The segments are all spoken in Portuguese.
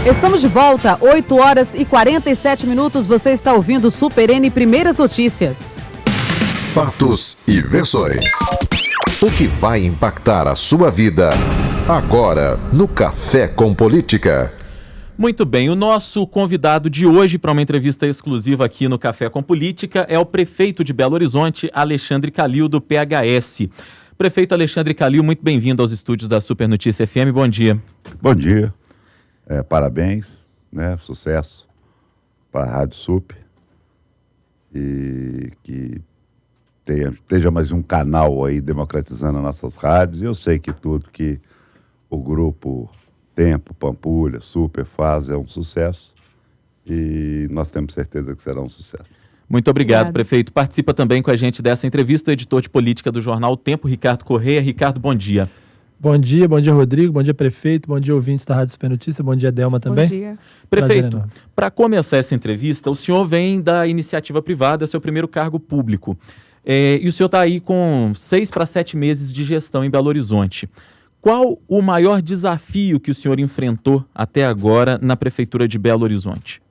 Estamos de volta, 8 horas e 47 minutos. Você está ouvindo Super N Primeiras Notícias. Fatos e versões. O que vai impactar a sua vida agora no Café com Política. Muito bem, o nosso convidado de hoje para uma entrevista exclusiva aqui no Café com Política é o prefeito de Belo Horizonte, Alexandre Calil, do PHS. Prefeito Alexandre Calil, muito bem-vindo aos estúdios da Super Notícia FM. Bom dia. Bom dia. Parabéns, né? Sucesso para a Rádio Super e que esteja mais um canal aí democratizando as nossas rádios. Eu sei que tudo que o grupo Tempo, Pampulha, Super faz é um sucesso e nós temos certeza que será um sucesso. Muito obrigado, prefeito. Participa também com a gente dessa entrevista o editor de política do jornal O Tempo, Ricardo Correia. Ricardo, bom dia. Bom dia Rodrigo, bom dia prefeito, bom dia ouvintes da Rádio Super Notícia, bom dia Delma também. Bom dia. Prefeito, para começar essa entrevista, o senhor vem da iniciativa privada, é o seu primeiro cargo público. E o senhor está aí com 6 para 7 meses de gestão em Belo Horizonte. Qual o maior desafio que o senhor enfrentou até agora na Prefeitura de Belo Horizonte?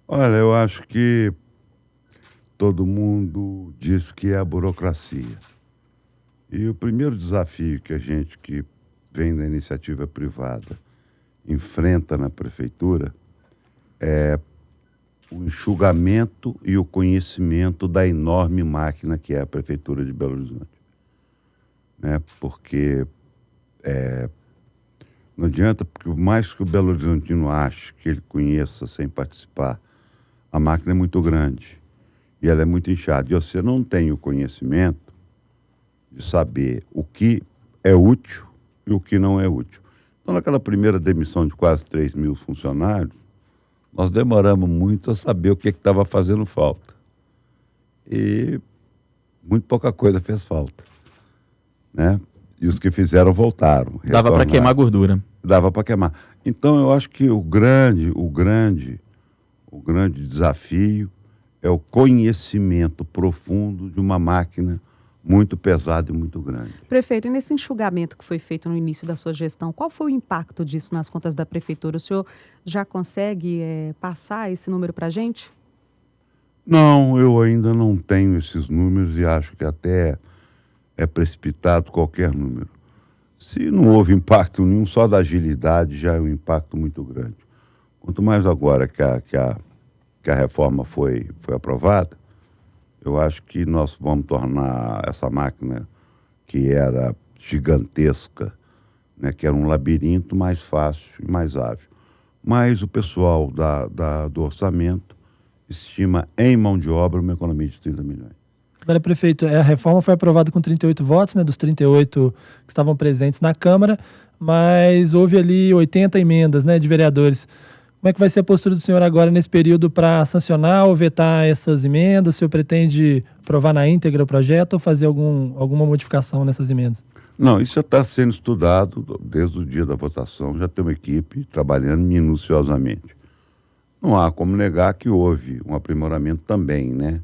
Olha, eu acho que todo mundo diz que é a burocracia. E o primeiro desafio que a gente que vem da iniciativa privada enfrenta na Prefeitura é o enxugamento e o conhecimento da enorme máquina que é a Prefeitura de Belo Horizonte. Né? Porque não adianta, porque mais que o Belo Horizontino ache que ele conheça sem participar, a máquina é muito grande e ela é muito inchada. E você não tem o conhecimento de saber o que é útil e o que não é útil. Então, naquela primeira demissão de quase 3 mil funcionários, nós demoramos muito a saber o que estava fazendo falta. E muito pouca coisa fez falta. Né? E os que fizeram voltaram. Dava para queimar gordura. Dava para queimar. Então, eu acho que o grande desafio é o conhecimento profundo de uma máquina muito pesada e muito grande. Prefeito, e nesse enxugamento que foi feito no início da sua gestão, qual foi o impacto disso nas contas da Prefeitura? O senhor já consegue passar esse número para a gente? Não, eu ainda não tenho esses números e acho que até é precipitado qualquer número. Se não houve impacto nenhum, só da agilidade já é um impacto muito grande. Quanto mais agora que a reforma foi aprovada, eu acho que nós vamos tornar essa máquina, que era gigantesca, né, que era um labirinto, mais fácil e mais ágil. Mas o pessoal do orçamento estima em mão de obra uma economia de 30 milhões. Agora, prefeito, a reforma foi aprovada com 38 votos, né, dos 38 que estavam presentes na Câmara, mas houve ali 80 emendas, né, de vereadores. Como é que vai ser a postura do senhor agora nesse período para sancionar ou vetar essas emendas? O senhor pretende aprovar na íntegra o projeto ou fazer alguma modificação nessas emendas? Não, isso já está sendo estudado desde o dia da votação, já tem uma equipe trabalhando minuciosamente. Não há como negar que houve um aprimoramento também, né,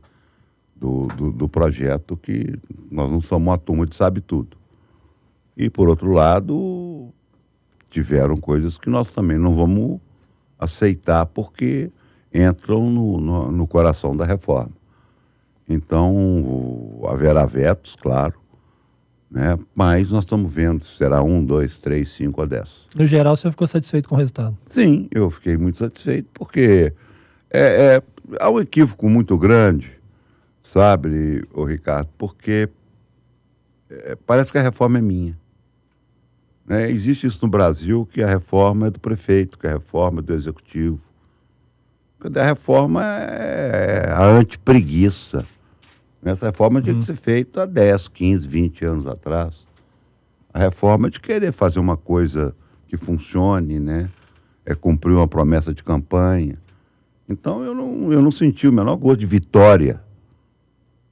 do projeto, que nós não somos uma turma de sabe tudo. E, por outro lado, tiveram coisas que nós também não vamos aceitar porque entram no coração da reforma. Então, haverá vetos, claro, né? Mas nós estamos vendo se será 1, 2, 3, 5 ou 10. No geral, o senhor ficou satisfeito com o resultado? Sim, eu fiquei muito satisfeito porque há um equívoco muito grande, sabe, Ricardo, porque parece que a reforma é minha. Né? Existe isso no Brasil, que a reforma é do prefeito, que a reforma é do executivo. A reforma é a antipreguiça. Essa reforma tinha que ser feita há 10, 15, 20 anos atrás. A reforma é de querer fazer uma coisa que funcione, né? É cumprir uma promessa de campanha. Então eu não senti o menor gosto de vitória.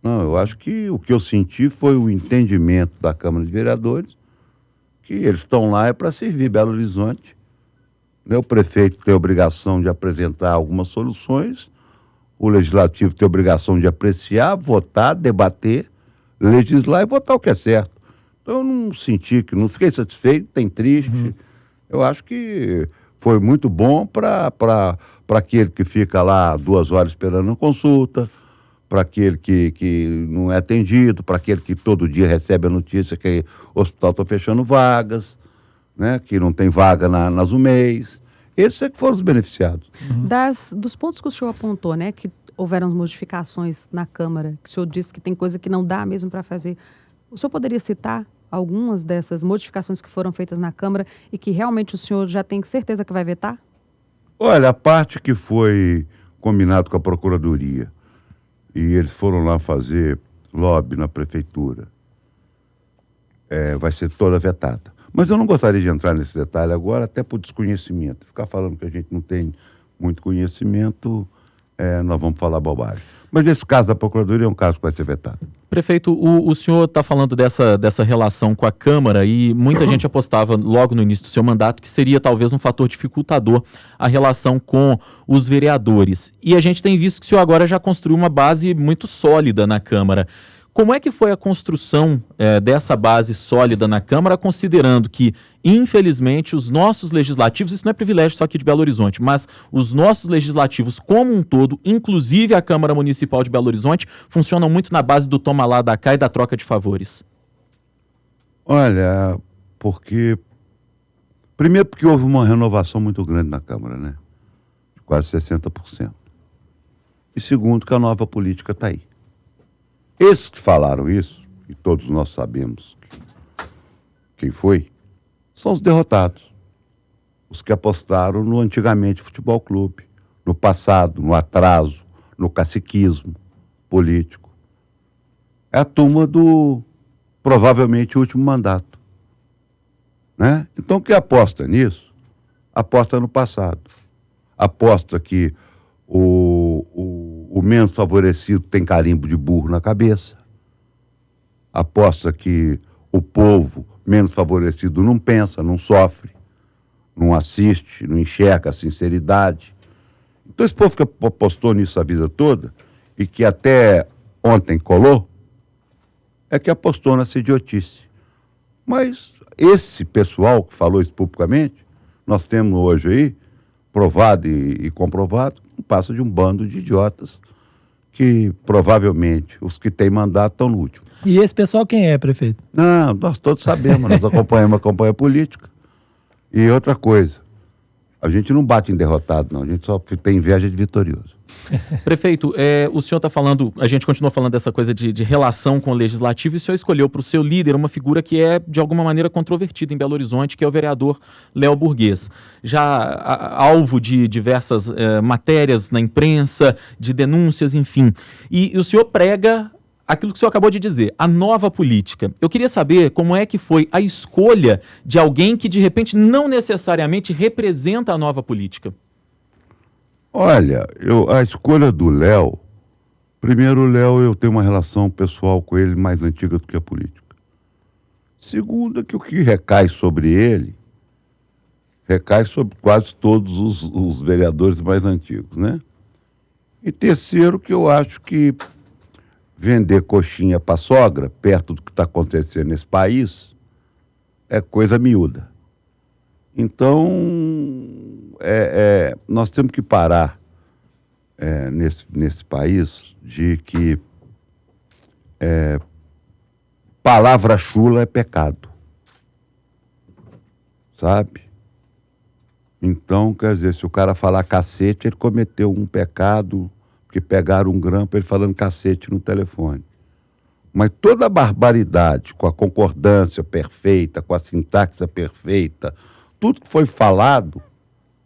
Não, eu acho que o que eu senti foi o entendimento da Câmara de Vereadores que eles estão lá é para servir Belo Horizonte. Né? O prefeito tem a obrigação de apresentar algumas soluções, o legislativo tem a obrigação de apreciar, votar, debater, legislar e votar o que é certo. Então eu não senti, não fiquei satisfeito, tem triste, Eu acho que foi muito bom para aquele que fica lá 2 horas esperando uma consulta, para aquele que não é atendido, para aquele que todo dia recebe a notícia que o hospital está fechando vagas, né, que não tem vaga nas UMEIs. Esses é que foram os beneficiados. Dos pontos que o senhor apontou, né, que houveram as modificações na Câmara, que o senhor disse que tem coisa que não dá mesmo para fazer, o senhor poderia citar algumas dessas modificações que foram feitas na Câmara e que realmente o senhor já tem certeza que vai vetar? Olha, a parte que foi combinado com a Procuradoria e eles foram lá fazer lobby na Prefeitura, vai ser toda vetada. Mas eu não gostaria de entrar nesse detalhe agora, até por desconhecimento. Ficar falando que a gente não tem muito conhecimento, nós vamos falar bobagem. Mas esse caso da Procuradoria é um caso que vai ser vetado. Prefeito, o senhor está falando dessa relação com a Câmara e muita gente apostava logo no início do seu mandato que seria talvez um fator dificultador a relação com os vereadores. E a gente tem visto que o senhor agora já construiu uma base muito sólida na Câmara. Como é que foi a construção dessa base sólida na Câmara, considerando que, infelizmente, os nossos legislativos, isso não é privilégio só aqui de Belo Horizonte, mas os nossos legislativos como um todo, inclusive a Câmara Municipal de Belo Horizonte, funcionam muito na base do toma lá, da cá e da troca de favores? Olha, primeiro porque houve uma renovação muito grande na Câmara, né? De quase 60%. E segundo que a nova política está aí. Esses que falaram isso, e todos nós sabemos quem foi, são os derrotados. Os que apostaram no antigamente futebol clube, no passado, no atraso, no caciquismo político. É a turma do, provavelmente, último mandato. Né? Então, quem aposta nisso, aposta no passado. Aposta que o menos favorecido tem carimbo de burro na cabeça. Aposta que o povo menos favorecido não pensa, não sofre, não assiste, não enxerga a sinceridade. Então esse povo que apostou nisso a vida toda e que até ontem colou, é que apostou nessa idiotice. Mas esse pessoal que falou isso publicamente, nós temos hoje aí, provado e comprovado, não passa de um bando de idiotas que provavelmente os que têm mandato estão no último. E esse pessoal quem é, prefeito? Não, nós todos sabemos, nós acompanhamos a campanha política. E outra coisa, a gente não bate em derrotado, não, a gente só tem inveja de vitorioso. Prefeito, o senhor está falando, a gente continua falando dessa coisa de relação com o legislativo, e o senhor escolheu para o seu líder uma figura que é, de alguma maneira, controvertida em Belo Horizonte, que é o vereador Léo Burguês. Já alvo de diversas matérias na imprensa, de denúncias, enfim. E o senhor prega aquilo que o senhor acabou de dizer, a nova política. Eu queria saber como é que foi a escolha de alguém que, de repente, não necessariamente representa a nova política. Olha, a escolha do Léo, primeiro, o Léo, eu tenho uma relação pessoal com ele mais antiga do que a política. Segundo, que o que recai sobre ele, recai sobre quase todos os vereadores mais antigos, né? E terceiro, que eu acho que vender coxinha para sogra, perto do que está acontecendo nesse país, é coisa miúda. Então, nós temos que parar nesse país de que palavra chula é pecado. Sabe? Então, quer dizer, se o cara falar cacete, ele cometeu um pecado, porque pegaram um grampo ele falando cacete no telefone. Mas toda a barbaridade, com a concordância perfeita, com a sintaxe perfeita, tudo que foi falado,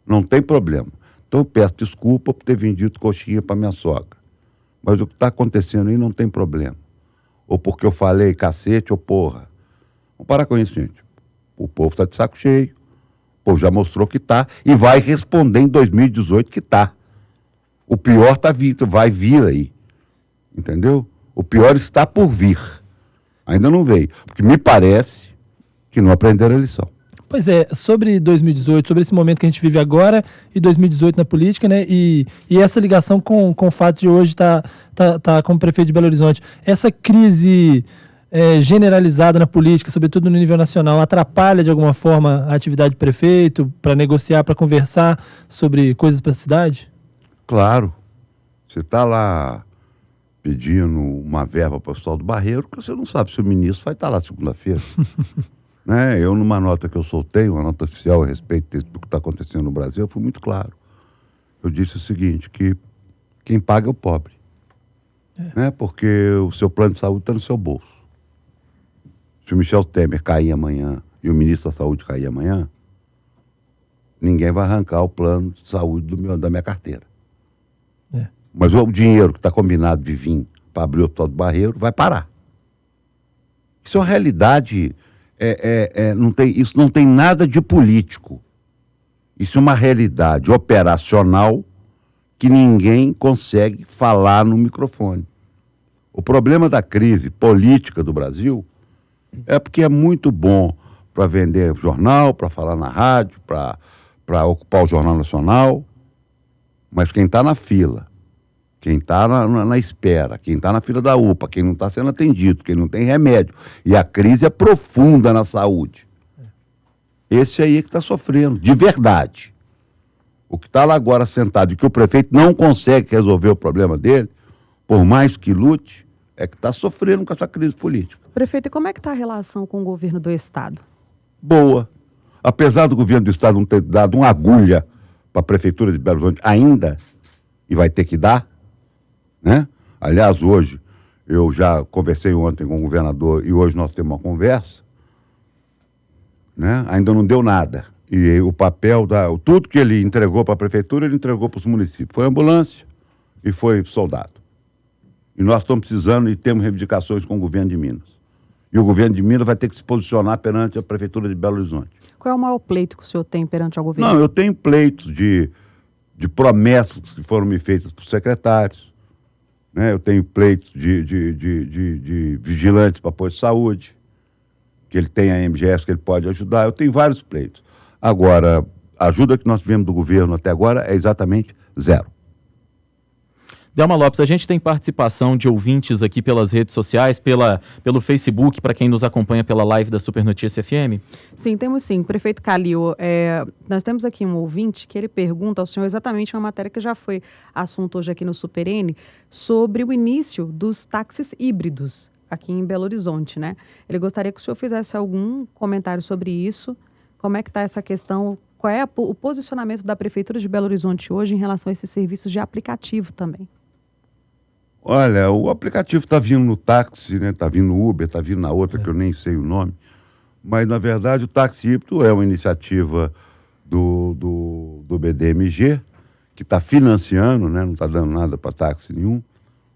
não tem problema. Então eu peço desculpa por ter vendido coxinha para minha sogra. Mas o que está acontecendo aí não tem problema. Ou porque eu falei cacete ou porra. Vamos parar com isso, gente. O povo está de saco cheio. O povo já mostrou que está e vai responder em 2018 que está. O pior vai vir aí. Entendeu? O pior está por vir. Ainda não veio. Porque me parece que não aprenderam a lição. Pois é, sobre 2018, sobre esse momento que a gente vive agora e 2018 na política, né? E essa ligação com o fato de hoje estar como prefeito de Belo Horizonte. Essa crise generalizada na política, sobretudo no nível nacional, atrapalha de alguma forma a atividade do prefeito para negociar, para conversar sobre coisas para a cidade? Claro. Você está lá pedindo uma verba para o Hospital do Barreiro, porque você não sabe se o ministro vai estar lá segunda-feira. Né? Eu, numa nota que eu soltei, uma nota oficial a respeito do que está acontecendo no Brasil, eu fui muito claro. Eu disse o seguinte, que quem paga é o pobre. Né? Porque o seu plano de saúde está no seu bolso. Se o Michel Temer cair amanhã e o ministro da Saúde cair amanhã, ninguém vai arrancar o plano de saúde da minha carteira. Mas o dinheiro que está combinado de vir para abrir o Hospital do Barreiro vai parar. Isso é uma realidade, isso não tem nada de político. Isso é uma realidade operacional que ninguém consegue falar no microfone. O problema da crise política do Brasil é porque é muito bom para vender jornal, para falar na rádio, para ocupar o Jornal Nacional, mas quem está na fila, quem está na espera, quem está na fila da UPA, quem não está sendo atendido, quem não tem remédio, e a crise é profunda na saúde, esse aí é que está sofrendo, de verdade. O que está lá agora sentado e que o prefeito não consegue resolver o problema dele, por mais que lute, é que está sofrendo com essa crise política. Prefeito, e como é que está a relação com o governo do Estado? Boa. Apesar do governo do Estado não ter dado uma agulha para a Prefeitura de Belo Horizonte ainda, e vai ter que dar, né? Aliás, hoje, eu já conversei ontem com o governador e hoje nós temos uma conversa, né? Ainda não deu nada. E o papel, tudo que ele entregou para a Prefeitura, ele entregou para os municípios. Foi ambulância e foi soldado. E nós estamos precisando e temos reivindicações com o governo de Minas. E o governo de Minas vai ter que se posicionar perante a Prefeitura de Belo Horizonte. Qual é o maior pleito que o senhor tem perante o governo? Não, eu tenho pleitos de promessas que foram me feitas por secretários, né? Eu tenho pleitos de vigilantes para posto de saúde, que ele tem a MGS, que ele pode ajudar. Eu tenho vários pleitos. Agora, a ajuda que nós tivemos do governo até agora é exatamente zero. Delma Lopes, a gente tem participação de ouvintes aqui pelas redes sociais, pelo Facebook, para quem nos acompanha pela live da Super Notícia FM? Sim, temos sim. Prefeito Calil, nós temos aqui um ouvinte que ele pergunta ao senhor exatamente uma matéria que já foi assunto hoje aqui no Super N, sobre o início dos táxis híbridos aqui em Belo Horizonte, né? Ele gostaria que o senhor fizesse algum comentário sobre isso, como é que está essa questão, qual é o posicionamento da Prefeitura de Belo Horizonte hoje em relação a esses serviços de aplicativo também? Olha, o aplicativo está vindo no táxi, né? Está vindo no Uber, está vindo na outra que eu nem sei o nome, mas na verdade o táxi híbrido é uma iniciativa do BDMG, que está financiando, né? Não está dando nada para táxi nenhum,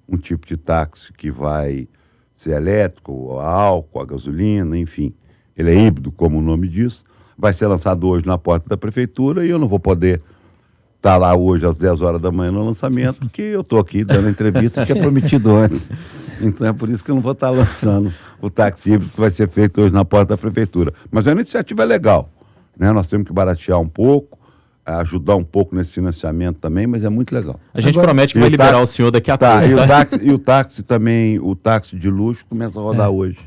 um tipo de táxi que vai ser elétrico, a álcool, a gasolina, enfim. Ele é híbrido, como o nome diz, vai ser lançado hoje na porta da Prefeitura e eu não vou poder estar lá hoje às 10 horas da manhã no lançamento, porque eu estou aqui dando a entrevista que é prometido antes. Então é por isso que eu não vou estar lançando o táxi híbrido que vai ser feito hoje na porta da Prefeitura. Mas a iniciativa é legal, né? Nós temos que baratear um pouco, ajudar um pouco nesse financiamento também, mas é muito legal. A gente promete que vai liberar o senhor daqui a pouco. E o táxi também, o táxi de luxo começa a rodar hoje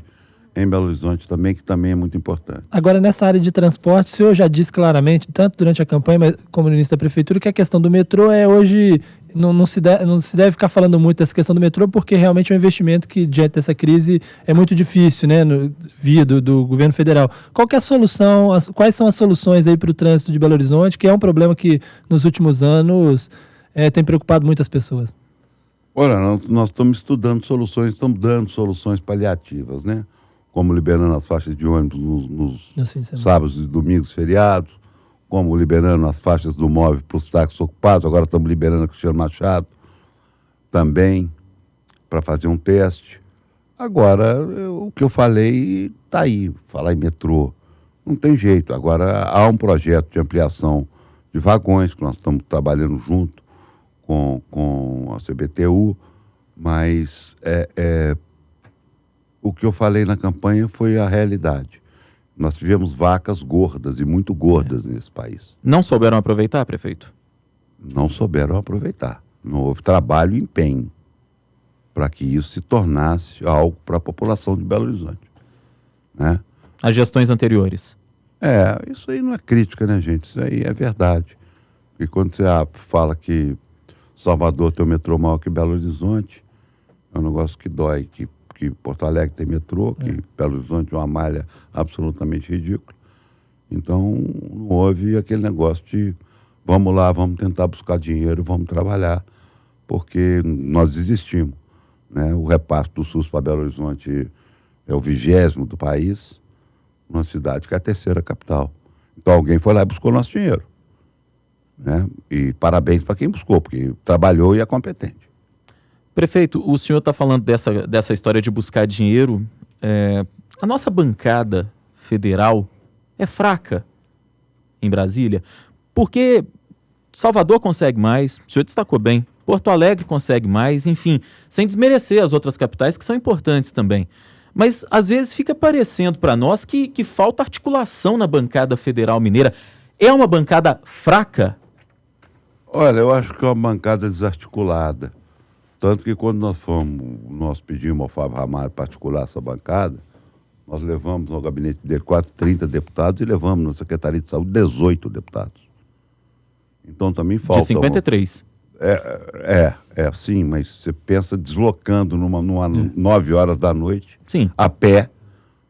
em Belo Horizonte também, que também é muito importante. Agora, nessa área de transporte, o senhor já disse claramente, tanto durante a campanha como no início da Prefeitura, que a questão do metrô hoje, não se deve ficar falando muito dessa questão do metrô, porque realmente é um investimento que, diante dessa crise, é muito difícil, né, via do governo federal. Qual que é a solução, quais são as soluções aí para o trânsito de Belo Horizonte, que é um problema que, nos últimos anos, tem preocupado muitas pessoas? Olha, nós estamos estudando soluções, estamos dando soluções paliativas, né? Como liberando as faixas de ônibus nos sábados e domingos feriados, como liberando as faixas do móvel para os táxis ocupados, agora estamos liberando a Cristiano Machado também, para fazer um teste. Agora, o que eu falei está aí, falar em metrô, não tem jeito. Agora, há um projeto de ampliação de vagões, que nós estamos trabalhando junto com a CBTU, mas o que eu falei na campanha foi a realidade. Nós tivemos vacas gordas e muito gordas nesse país. Não souberam aproveitar, prefeito? Não souberam aproveitar. Não houve trabalho e empenho. para que isso se tornasse algo para a população de Belo Horizonte, né? As gestões anteriores. Isso aí não é crítica, né, gente? Isso aí é verdade. E quando você fala que Salvador tem um metrô maior que Belo Horizonte, é um negócio que dói, que Porto Alegre tem metrô, que Belo Horizonte é uma malha absolutamente ridícula. Então, não houve aquele negócio de vamos lá, vamos tentar buscar dinheiro, vamos trabalhar, porque nós desistimos, né? O repasse do SUS para Belo Horizonte é o 20º do país, numa cidade que é a 3ª capital. Então, alguém foi lá e buscou nosso dinheiro, né? E parabéns para quem buscou, porque trabalhou e é competente. Prefeito, o senhor está falando dessa história de buscar dinheiro. A nossa bancada federal é fraca em Brasília, porque Salvador consegue mais, o senhor destacou bem, Porto Alegre consegue mais, enfim, sem desmerecer as outras capitais que são importantes também. Mas às vezes fica parecendo para nós que falta articulação na bancada federal mineira. É uma bancada fraca? Olha, eu acho que é uma bancada desarticulada. Tanto que quando nós pedimos ao Fábio Ramalho para articular essa bancada, nós levamos ao gabinete dele quase 30 deputados e levamos na Secretaria de Saúde 18 deputados. Então também falta... De 53. Sim, mas você pensa deslocando numa 9 horas da noite, Sim. a pé,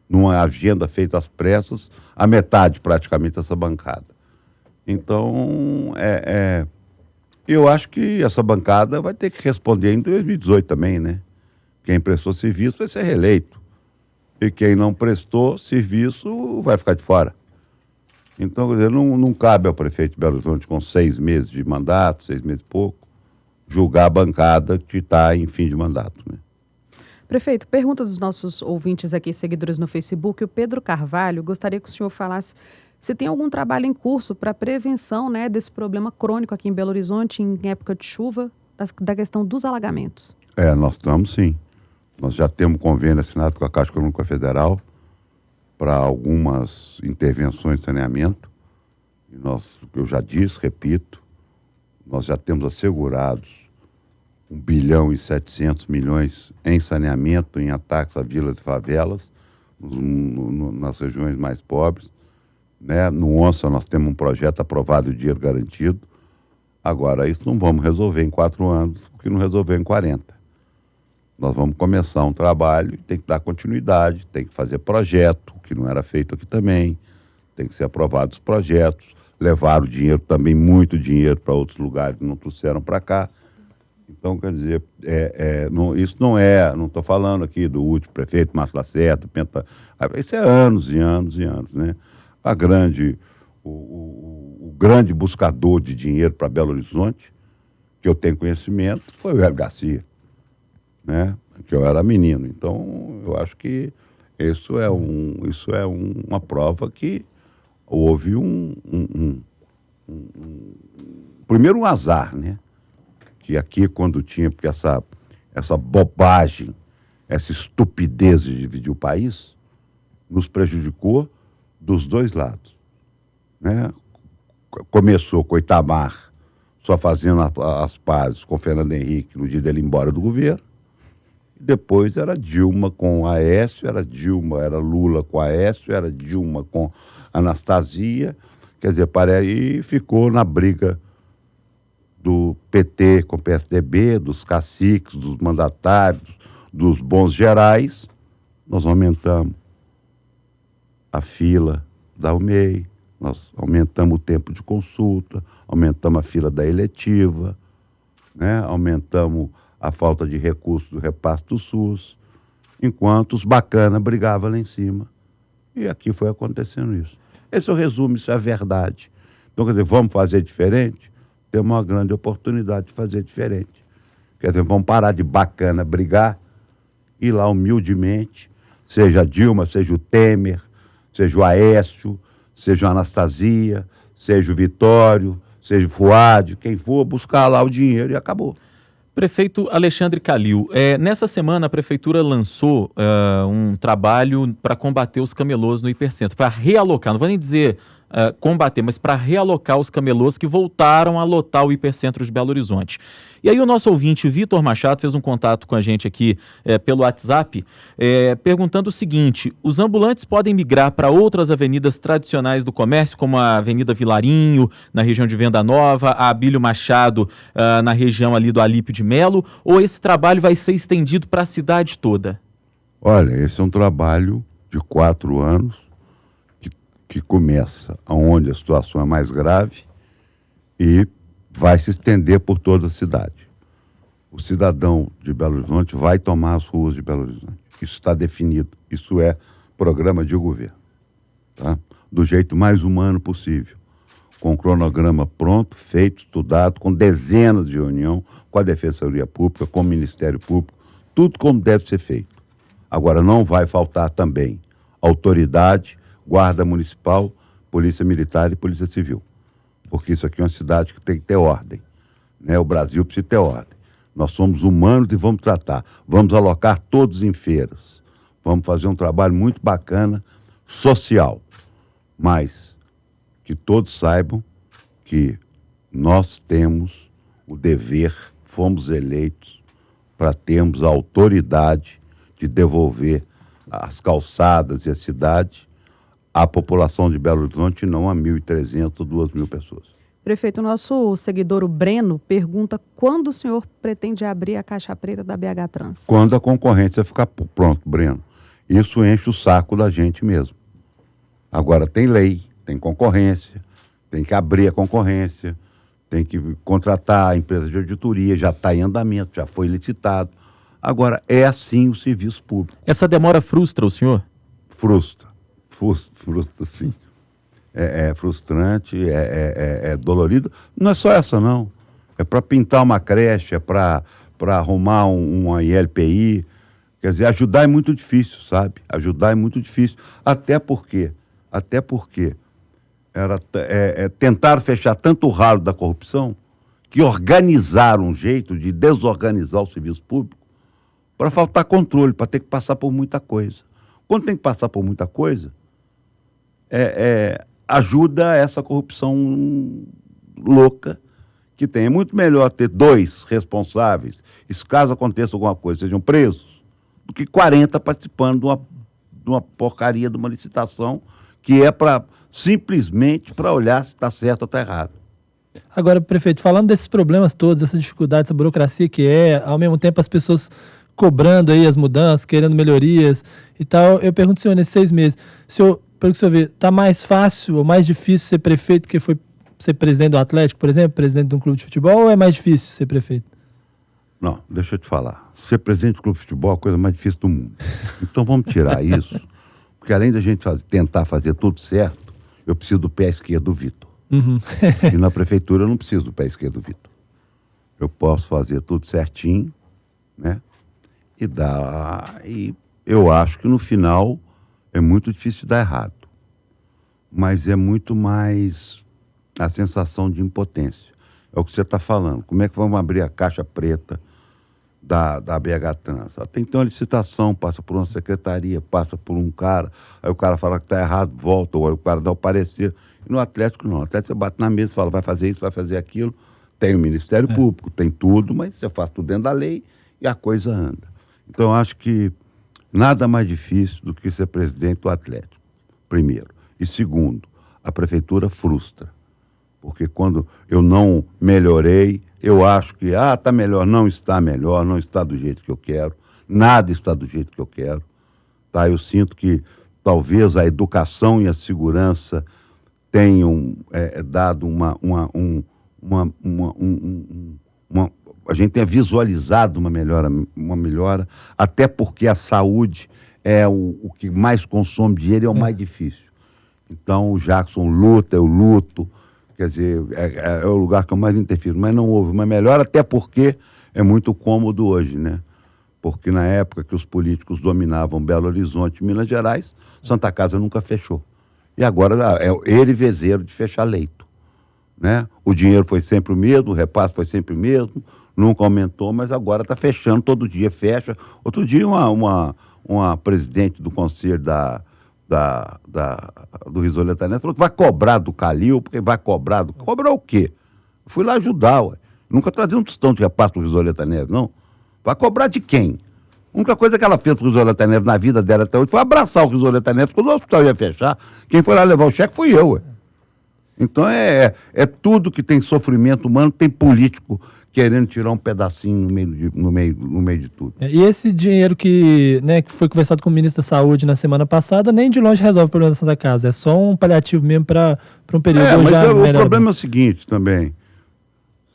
numa agenda feita às pressas, a metade praticamente dessa bancada. Então, eu acho que essa bancada vai ter que responder em 2018 também, né? Quem prestou serviço vai ser reeleito. E quem não prestou serviço vai ficar de fora. Então, quer dizer, não cabe ao prefeito de Belo Horizonte, com 6 meses de mandato, 6 meses e pouco, julgar a bancada que está em fim de mandato, né? Prefeito, pergunta dos nossos ouvintes aqui, seguidores no Facebook. O Pedro Carvalho gostaria que o senhor falasse se tem algum trabalho em curso para prevenção, né, desse problema crônico aqui em Belo Horizonte, em época de chuva, da questão dos alagamentos. Nós estamos sim. Nós já temos convênio assinado com a Caixa Econômica Federal para algumas intervenções de saneamento. E eu já disse, repito, nós já temos assegurados 1,7 bilhão em saneamento, em ataques a vilas e favelas, nas regiões mais pobres, né? No Onça nós temos um projeto aprovado e dinheiro garantido. Agora, isso não vamos resolver em 4 anos, porque não resolveu em 40. Nós vamos começar um trabalho, tem que dar continuidade, tem que fazer projeto, que não era feito aqui também, tem que ser aprovados os projetos, levar o dinheiro também, muito dinheiro para outros lugares que não trouxeram para cá. Então, quer dizer, isso não estou falando aqui do último prefeito, Márcio Lacerda, isso é anos e anos e anos, né? O grande buscador de dinheiro para Belo Horizonte, que eu tenho conhecimento, foi o Hélio Garcia, né? Que eu era menino. Então, eu acho que isso é uma prova que houve primeiro um azar, né? Que aqui quando tinha, porque essa bobagem, essa estupidez de dividir o país, nos prejudicou dos dois lados, né? Começou com o Itamar só fazendo as pazes com o Fernando Henrique no dia dele ir embora do governo. Depois era Dilma com Aécio, era Lula com Aécio, era Dilma com Anastasia. Quer dizer, e ficou na briga do PT com o PSDB, dos caciques, dos mandatários, dos bons gerais. Nós aumentamos a fila da UMEI, nós aumentamos o tempo de consulta, aumentamos a fila da eletiva, né? Aumentamos a falta de recursos do repasse do SUS, enquanto os bacana brigavam lá em cima. E aqui foi acontecendo isso. Esse é o resumo, isso é a verdade. Então, quer dizer, vamos fazer diferente? Temos uma grande oportunidade de fazer diferente. Quer dizer, vamos parar de bacana brigar, ir lá humildemente, seja a Dilma, seja o Temer, seja o Aécio, seja a Anastasia, seja o Vitório, seja o Fuad, quem for, buscar lá o dinheiro e acabou. Prefeito Alexandre Calil, nessa semana a Prefeitura lançou um trabalho para combater os camelôs no hipercentro, para realocar, não vou nem dizer combater, mas para realocar os camelôs que voltaram a lotar o hipercentro de Belo Horizonte. E aí o nosso ouvinte, Vitor Machado, fez um contato com a gente aqui pelo WhatsApp, perguntando o seguinte: os ambulantes podem migrar para outras avenidas tradicionais do comércio, como a Avenida Vilarinho, na região de Venda Nova, a Abílio Machado, na região ali do Alípio de Melo, ou esse trabalho vai ser estendido para a cidade toda? Olha, esse é um trabalho de 4 anos que começa onde a situação é mais grave e vai se estender por toda a cidade. O cidadão de Belo Horizonte vai tomar as ruas de Belo Horizonte. Isso está definido. Isso é programa de governo. Tá? Do jeito mais humano possível. Com o cronograma pronto, feito, estudado, com dezenas de reuniões, com a Defensoria Pública, com o Ministério Público, tudo como deve ser feito. Agora, não vai faltar também autoridade, Guarda Municipal, Polícia Militar e Polícia Civil. Porque isso aqui é uma cidade que tem que ter ordem. Né? O Brasil precisa ter ordem. Nós somos humanos e vamos tratar. Vamos alocar todos em feiras. Vamos fazer um trabalho muito bacana, social. Mas que todos saibam que nós temos o dever, fomos eleitos para termos a autoridade de devolver as calçadas e a cidade à população de Belo Horizonte, não a 1.300 ou 2.000 pessoas. Prefeito, o nosso seguidor, o Breno, pergunta quando o senhor pretende abrir a caixa preta da BH Trans? Quando a concorrência ficar pronto, Breno. Isso enche o saco da gente mesmo. Agora tem lei, tem concorrência, tem que abrir a concorrência, tem que contratar a empresa de auditoria, já está em andamento, já foi licitado. Agora, é assim o serviço público. Essa demora frustra o senhor? Frustra sim. É frustrante, é dolorido. Não é só essa, não. É para pintar uma creche, é para arrumar uma ILPI. Quer dizer, ajudar é muito difícil, sabe? Ajudar é muito difícil. Até porque tentaram fechar tanto o ralo da corrupção que organizaram um jeito de desorganizar o serviço público para faltar controle, para ter que passar por muita coisa. Quando tem que passar por muita coisa, ajuda essa corrupção louca que tem. É muito melhor ter 2 responsáveis, e se caso aconteça alguma coisa, sejam presos, do que 40 participando de uma porcaria, de uma licitação, que é simplesmente para olhar se está certo ou está errado. Agora, prefeito, falando desses problemas todos, essa dificuldade, essa burocracia ao mesmo tempo as pessoas cobrando aí as mudanças, querendo melhorias e tal, eu pergunto ao senhor, nesses 6 meses, senhor, pelo que o senhor vê, está mais fácil ou mais difícil ser prefeito que foi ser presidente do Atlético, por exemplo, presidente de um clube de futebol, ou é mais difícil ser prefeito? Não, deixa eu te falar. Ser presidente do clube de futebol é a coisa mais difícil do mundo. Então vamos tirar isso, porque além da gente tentar fazer tudo certo, eu preciso do pé esquerdo do Vitor. Uhum. E na prefeitura eu não preciso do pé esquerdo do Vitor. Eu posso fazer tudo certinho, né? E eu acho que no final é muito difícil dar errado. Mas é muito mais a sensação de impotência. É o que você está falando. Como é que vamos abrir a caixa preta da BH Trans? Tem que ter uma licitação, passa por uma secretaria, passa por um cara, aí o cara fala que está errado, volta, ou aí o cara dá o parecer. E no Atlético não. No Atlético você bate na mesa e fala, vai fazer isso, vai fazer aquilo. Tem o Ministério Público, tem tudo, mas você faz tudo dentro da lei e a coisa anda. Então, eu acho que nada mais difícil do que ser presidente do Atlético, primeiro. E segundo, a prefeitura frustra. Porque quando eu não melhorei, eu acho que, está melhor, não está do jeito que eu quero, nada está do jeito que eu quero. Tá? Eu sinto que talvez a educação e a segurança tenham dado a gente tenha visualizado uma melhora, até porque a saúde é o que mais consome dinheiro e é o mais difícil. Então, o Jackson luta, eu luto, quer dizer, é o lugar que eu mais interfiro, mas não houve uma melhora, até porque é muito cômodo hoje, né? Porque na época que os políticos dominavam Belo Horizonte e Minas Gerais, Santa Casa nunca fechou. E agora é ele vezeiro de fechar leito, né? O dinheiro foi sempre o mesmo, o repasse foi sempre o mesmo, nunca aumentou, mas agora está fechando, todo dia fecha. Outro dia uma presidente do conselho do Risoleta Neto falou que vai cobrar do Calil, porque vai cobrar. Cobrar o quê? Eu fui lá ajudar, ué. Nunca trazia um tostão de repasse para o Risoleta Neves, não. Vai cobrar de quem? A única coisa que ela fez para o Risoleta Neves na vida dela até hoje foi abraçar o Risoleta Neves quando o hospital ia fechar. Quem foi lá levar o cheque fui eu, ué. Então é tudo que tem sofrimento humano, tem político querendo tirar um pedacinho no meio de tudo. E esse dinheiro que foi conversado com o ministro da Saúde na semana passada, nem de longe resolve o problema da Santa Casa. É só um paliativo mesmo para um período mas já o problema é o seguinte também,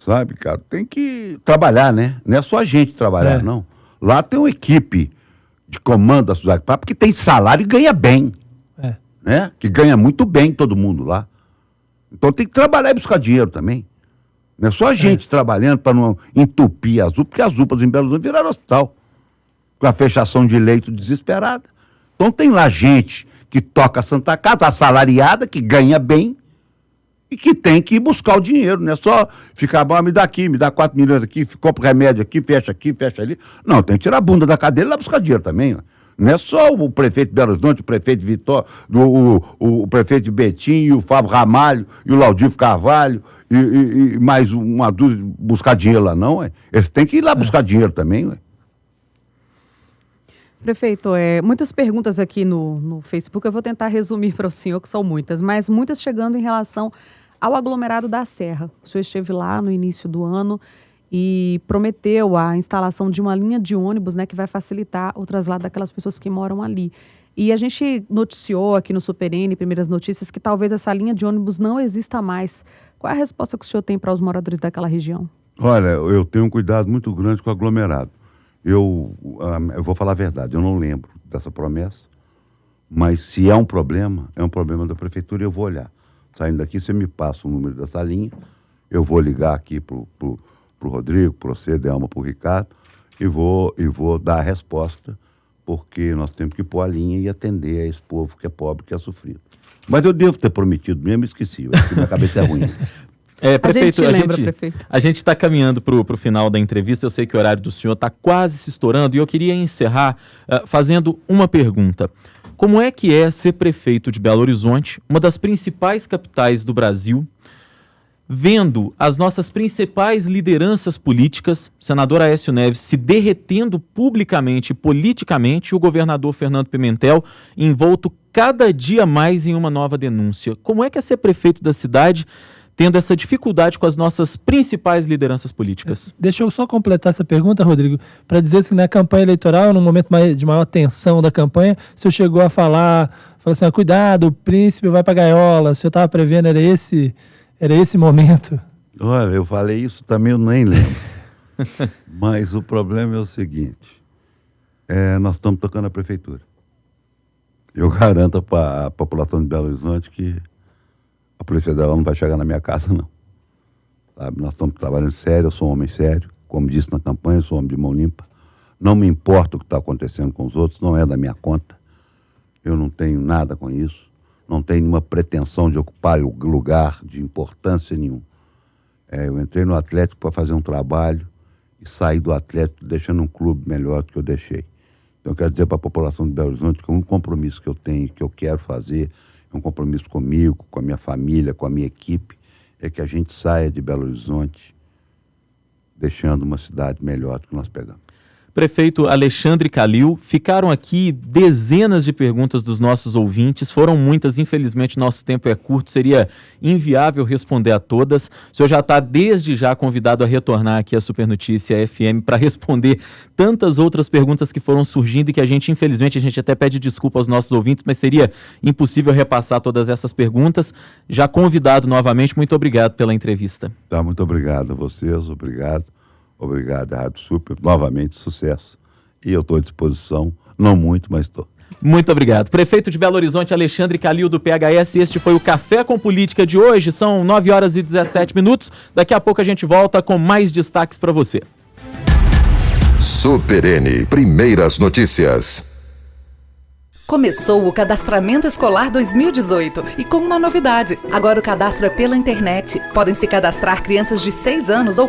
sabe, cara? Tem que trabalhar, né? Não é só a gente trabalhar, não. Lá tem uma equipe de comando da Cidade Papo que tem salário e ganha bem. Né? Que ganha muito bem todo mundo lá. Então tem que trabalhar e buscar dinheiro também. Não é só a gente trabalhando para não entupir as UPAs, porque as UPAs em Belo Horizonte viraram hospital. Com a fechação de leito desesperada. Então tem lá gente que toca a Santa Casa, assalariada, que ganha bem e que tem que ir buscar o dinheiro. Não é só ficar, bom, me dá aqui, me dá 4 milhões aqui, compra remédio aqui, fecha ali. Não, tem que tirar a bunda da cadeira e lá buscar dinheiro também, ó. Não é só o prefeito de Belo Horizonte, o prefeito de Vitória, o prefeito de Betim, e o Fábio Ramalho, e o Laudilvo Carvalho, e mais uma dúzia buscar dinheiro lá, não, ué. Eles têm que ir lá buscar dinheiro também, ué. Prefeito, muitas perguntas aqui no Facebook, eu vou tentar resumir para o senhor, que são muitas, mas muitas chegando em relação ao aglomerado da Serra. O senhor esteve lá no início do ano e prometeu a instalação de uma linha de ônibus, né, que vai facilitar o traslado daquelas pessoas que moram ali. E a gente noticiou aqui no Super N, Primeiras Notícias, que talvez essa linha de ônibus não exista mais. Qual é a resposta que o senhor tem para os moradores daquela região? Olha, eu tenho um cuidado muito grande com o aglomerado. Eu vou falar a verdade, eu não lembro dessa promessa, mas se é um problema da prefeitura, eu vou olhar. Saindo daqui, você me passa o número dessa linha, eu vou ligar aqui pro Rodrigo, pro você, Delma, pro Ricardo, e vou dar a resposta, porque nós temos que pôr a linha e atender a esse povo que é pobre, que é sofrido. Mas eu devo ter prometido mesmo, esqueci, minha cabeça é ruim. Prefeito, prefeito. A gente está caminhando para o final da entrevista, eu sei que o horário do senhor está quase se estourando, e eu queria encerrar fazendo uma pergunta. Como é que é ser prefeito de Belo Horizonte, uma das principais capitais do Brasil, vendo as nossas principais lideranças políticas, o senador Aécio Neves se derretendo publicamente e politicamente, e o governador Fernando Pimentel envolto cada dia mais em uma nova denúncia? Como é que é ser prefeito da cidade tendo essa dificuldade com as nossas principais lideranças políticas? Deixa eu só completar essa pergunta, Rodrigo, para dizer que na campanha eleitoral, no momento de maior tensão da campanha, o senhor chegou a falar assim, cuidado, o príncipe vai para a gaiola, o senhor estava prevendo, era esse momento? Olha, eu falei isso também, eu nem lembro. Mas o problema é o seguinte, nós estamos tocando a prefeitura. Eu garanto para a população de Belo Horizonte que a Polícia Federal não vai chegar na minha casa, não. Sabe? Nós estamos trabalhando sério, eu sou um homem sério. Como disse na campanha, eu sou um homem de mão limpa. Não me importa o que está acontecendo com os outros, não é da minha conta. Eu não tenho nada com isso. Não tenho nenhuma pretensão de ocupar lugar de importância nenhuma. Eu entrei no Atlético para fazer um trabalho e saí do Atlético deixando um clube melhor do que eu deixei. Então eu quero dizer para a população de Belo Horizonte que um compromisso que eu tenho, que eu quero fazer, é um compromisso comigo, com a minha família, com a minha equipe, é que a gente saia de Belo Horizonte deixando uma cidade melhor do que nós pegamos. Prefeito Alexandre Calil, ficaram aqui dezenas de perguntas dos nossos ouvintes, foram muitas, infelizmente nosso tempo é curto, seria inviável responder a todas. O senhor já está desde já convidado a retornar aqui à Supernotícia FM para responder tantas outras perguntas que foram surgindo e que infelizmente, a gente até pede desculpa aos nossos ouvintes, mas seria impossível repassar todas essas perguntas. Já convidado novamente, muito obrigado pela entrevista. Tá, muito obrigado a vocês, obrigado. Obrigado, Rádio Super. Novamente, sucesso. E eu estou à disposição, não muito, mas estou. Muito obrigado. Prefeito de Belo Horizonte, Alexandre Calil, do PHS. Este foi o Café com Política de hoje. São 9h17. Daqui a pouco a gente volta com mais destaques para você. Super N, Primeiras Notícias. Começou o Cadastramento Escolar 2018 e com uma novidade. Agora o cadastro é pela internet. Podem se cadastrar crianças de 6 anos ou que